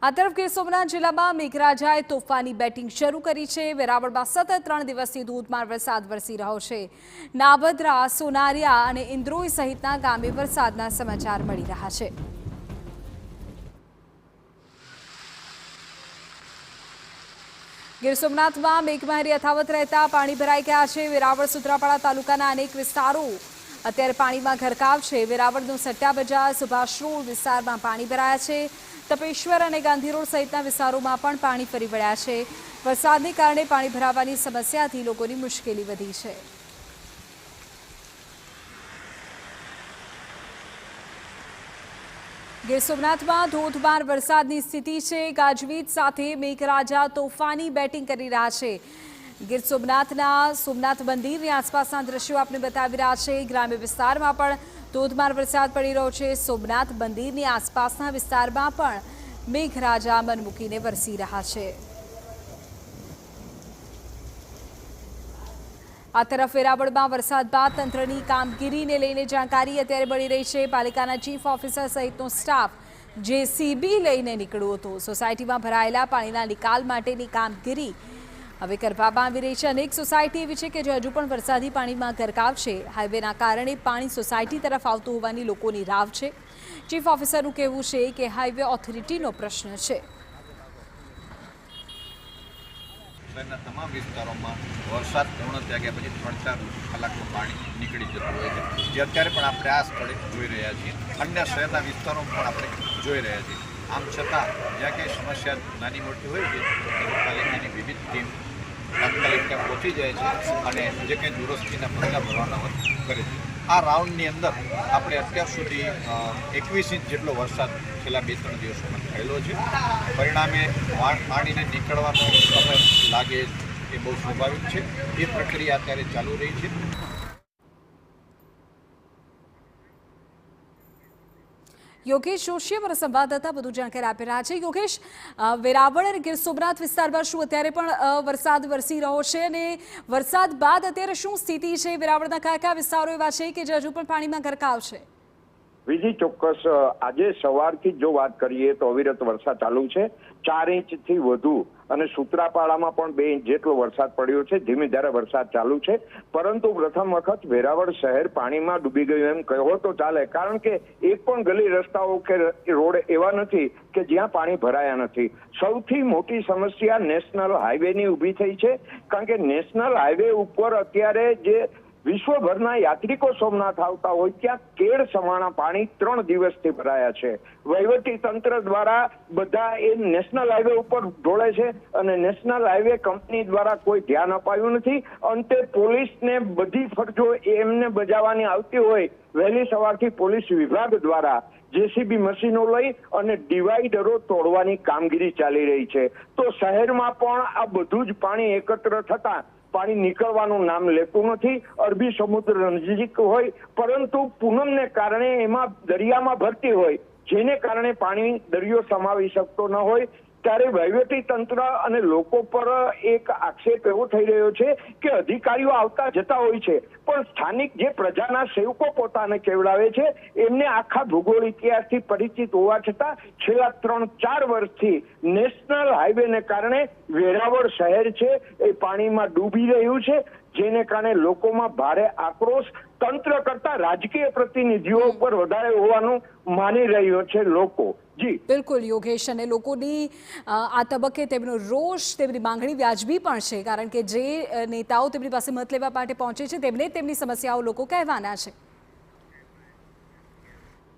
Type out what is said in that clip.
આ તરફ ગીર સોમનાથ જિલ્લામાં મેઘરાજાએ તોફાની બેટિંગ શરૂ કરી છે। વેરાવળમાં સતત 3 દિવસથી ધોધમાર વરસાદ વરસી રહ્યો છે। નાબદરા, સોનારિયા અને ઇન્દ્રોઈ સહિતના ગામે વરસાદના સમાચાર મળી રહ્યા છે। ગીર સોમનાથમાં મેઘમહેર યથાવત રહેતા પાણી ભરાઈ ગયા છે। વેરાવળ સુત્રાપાડા તાલુકાના અનેક વિસ્તારો અત્યારે પાણીમાં ગરકાવ છે। વેરાવળનો સટ્ટા બજાર, સુભાષ રોડ વિસ્તારમાં પાણી ભરાયા છે। તપેશ્વર અને ગાંધી રોડ સહિતના વિસ્તારોમાં પણ પાણી ફરી વળ્યા છે। વરસાદને કારણે પાણી ભરાવાની સમસ્યાથી લોકોની મુશ્કેલી વધી છે। ગીર સોમનાથમાં ધોધમાર વરસાદની સ્થિતિ છે। ગાજવીજ સાથે મેઘરાજા તોફાની બેટિંગ કરી રહ્યા છે। ગીર સોમનાથના સોમનાથ મંદિરની આસપાસના દ્રશ્યો આપણે બતાવી રહ્યા છે। ગ્રામ્ય વિસ્તારમાં પણ ધોધમાર વરસાદ પડી રહ્યો છે। સોમનાથ મંદિરની આસપાસના વિસ્તારમાં પણ મેઘરાજા મન મૂકીને વરસી રહ્યા છે। આ તરફ વેરાવળમાં વરસાદ બાદ તંત્રની કામગીરીને લઈને જાણકારી અત્યારે મળી રહી છે। પાલિકાના ચીફ ઓફિસર સહિતનો સ્ટાફ જેસીબી લઈને નીકળ્યો હતો। સોસાયટીમાં ભરાયેલા પાણીના નિકાલ માટેની કામગીરી હવે કરવામાં આવી રહી છે। અનેક સોસાયટી એવી છે કે જે હજુ પણ વરસાદી પાણીમાં ગરકાવ છે। હાઈવેના કારણે પાણી સોસાયટી તરફ આવતું હોવાની લોકોની રાવ છે। ચીફ ઓફિસરનું કહેવું છે કે હાઈવે ઓથોરિટીનો પ્રશ્ન છે। શહેરના તમામ વિસ્તારોમાં વરસાદ પૂર્ણ થયા ગયા પછી 3-4 કલાકનું પાણી નીકળી જતું હોય છે, જે અત્યારે પણ આપણે આ સ્થળે જોઈ રહ્યા છીએ। અન્ય શહેરના વિસ્તારોમાં પણ આપણે જોઈ રહ્યા છીએ। આમ છતાં જ્યાં કંઈ સમસ્યા નાની મોટી હોય છે નગરપાલિકાની વિવિધ ટીમ તાત્કાલિક ત્યાં પહોંચી જાય છે અને જે કંઈ દુરસ્તીના પગલાં ભરવાના હોય કરે છે। આ રાઉન્ડની અંદર આપણે અત્યાર સુધી 21 ઇંચ જેટલો વરસાદ છેલ્લા 2-3 દિવસોમાં થયેલો છે। પરિણામે પાણીને નીકળવાનો સમય લાગે એ બહુ સ્વાભાવિક છે। એ પ્રક્રિયા અત્યારે ચાલુ રહી છે। યોગેશ જોશી અમારા સંવાદદાતા વધુ જાણકારી આપી રહ્યા છે। યોગેશ, વેરાવળ અને ગીર સોમનાથ વિસ્તારમાં શું અત્યારે પણ વરસાદ વરસી રહ્યો છે અને વરસાદ બાદ અત્યારે શું સ્થિતિ છે? વેરાવળના કયા કયા વિસ્તારો એવા છે કે જે હજુ પણ પાણીમાં ગરકાવ છે? બીજી ચોક્કસ આજે સવારથી જો વાત કરીએ તો અવિરત વરસાદ ચાલુ છે। 4 ઇંચથી વધુ અને સૂત્રાપાડામાં પણ 2 ઇંચ જેટલો વરસાદ પડ્યો છે। ધીમી ધારે વરસાદ ચાલુ છે, પરંતુ પ્રથમ વખત વેરાવળ શહેર પાણીમાં ડૂબી ગયું એમ કહો તો ચાલે, કારણ કે એક પણ ગલી રસ્તાઓ કે રોડ એવા નથી કે જ્યાં પાણી ભરાયા નથી। સૌથી મોટી સમસ્યા નેશનલ હાઈવેની ઊભી થઈ છે, કારણ કે નેશનલ હાઈવે ઉપર અત્યારે જે વિશ્વભરના યાત્રિકો સોમનાથ આવતા હોય ત્યાં કેળ સમાણા પાણી 3 દિવસથી ભરાયા છે। વહીવટી તંત્ર દ્વારા બધા એ નેશનલ હાઈવે ઉપર ઢોળે છે અને નેશનલ હાઈવે કંપની દ્વારા કોઈ ધ્યાન અપાયું નથી। અંતે પોલીસને બધી ફરજો એમને બજાવવાની આવતી હોય વહેલી સવારથી પોલીસ વિભાગ દ્વારા જેસીબી મશીનો લઈ અને ડિવાઈડરો તોડવાની કામગીરી ચાલી રહી છે। તો શહેરમાં પણ આ બધું જ પાણી એકત્ર થતા પાણી નીકળવાનું નામ લેતું નથી। અરબી સમુદ્ર નજીક હોય, પરંતુ પૂનમને કારણે એમાં દરિયામાં ભરતી હોય, જેને કારણે પાણી દરિયો સમાવી શકતો ન હોય, ત્યારે વહીવટી તંત્ર અને લોકો પર એક આક્ષેપ એવો થઈ રહ્યો છે કે અધિકારીઓ આવતા જતા હોય છે, પણ સ્થાનિક જે પ્રજાના સેવકો પોતાને કેવડાવે છે એમને આખા ભૂગોળ ઇતિહાસથી પરિચિત હોવા છતાં છેલ્લા 3-4 વર્ષથી નેશનલ હાઈવેને કારણે વેરાવળ શહેર છે એ પાણીમાં ડૂબી રહ્યું છે, જેને કારણે લોકોમાં ભારે આક્રોશ તંત્ર કરતા રાજકીય પ્રતિનિધિઓ ઉપર વધારે હોવાનું માની રહ્યો છે લોકો। જી બિલકુલ યોગેશ, અને લોકોની આ તબક્કે તેમનો રોષ, તેમની માંગણી વ્યાજબી પણ છે, કારણ કે જે નેતાઓ તેમની પાસે મત લેવા માટે પહોંચે છે તેમને તેમની સમસ્યાઓ લોકો કહેવાના છે।